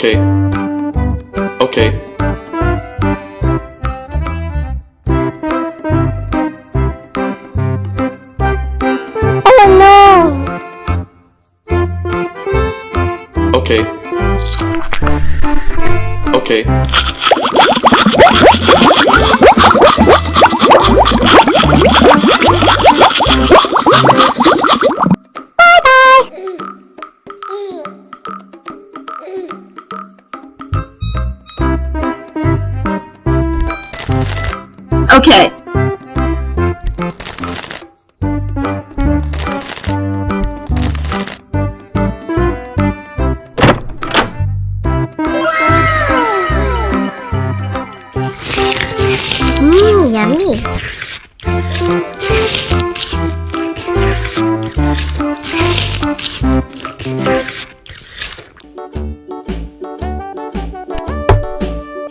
Okay. Okay. Oh no! Okay. Okay. Okay. Yummy.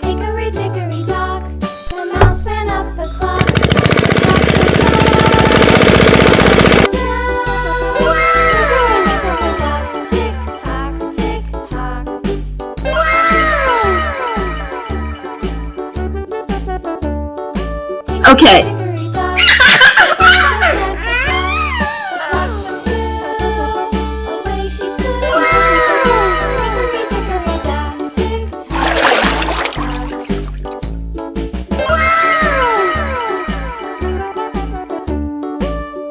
Hickory dickory dock, the mouse ran up the clock. Tick tock, tick tock. Okay. Hickory dock, the clock struck two. Away she flew. Hickory dickory dock, tick tock.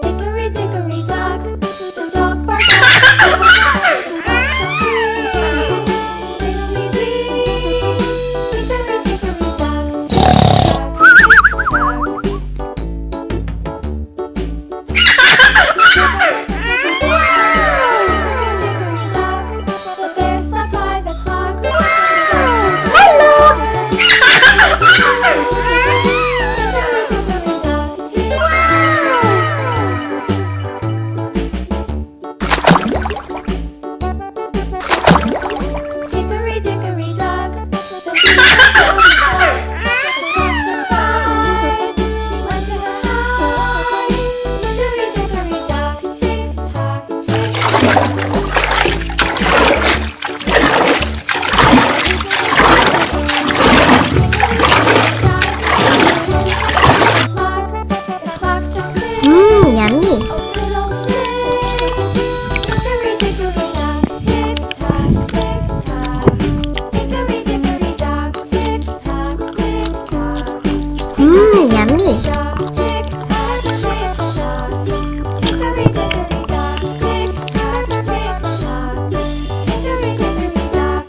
Hickory dickory dock, the dog barked out. The fox struck three. Fiddly-dee. Hickory dickory dock, tick tock, tick tock. Hickory dickory dock, the bear sat by the clock. Hello. Hickory dickory dock, tick Hickory dickory dock, the bee was going back. The clock struck five. She went to her hive. Hickory dickory dock, tick tock, tick tock. The clock struck six. Yummy. Little six. Hickory dickory dock, tick tock, tick tock. Hickory dickory dock, tick tock, tick tock. Yummy. Dock, tick tock, tick tock. Hickory dickory dock, tick tock, tick tock. Hickory dickory dock.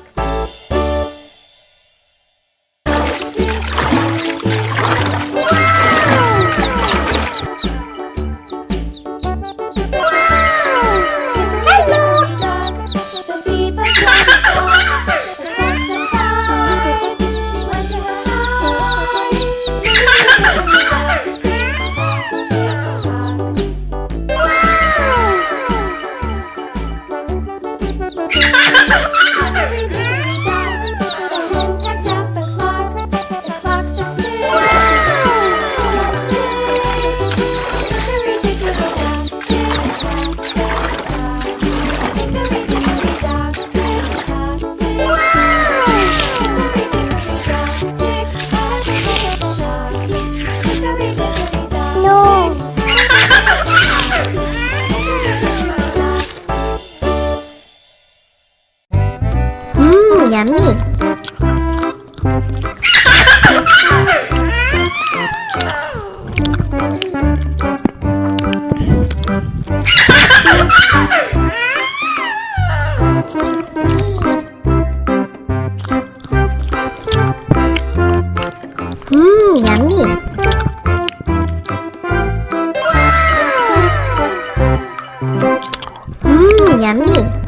Hello. The bee buzzed on the clock. The clock struck five. She went to her hive. Hickory dickory dock, tick tock, tick tock. Hickory dickory dock, the hen pecked at the clock. The clock struck six. Hickory dickory dock, tick tock, tick tock. Hickory dickory dock, tick tock, tick tock. Hickory dickory dock, tick tock, tick tock. Hickory dickory dock, No. tick tock. Yummy. Yummy. Yummy.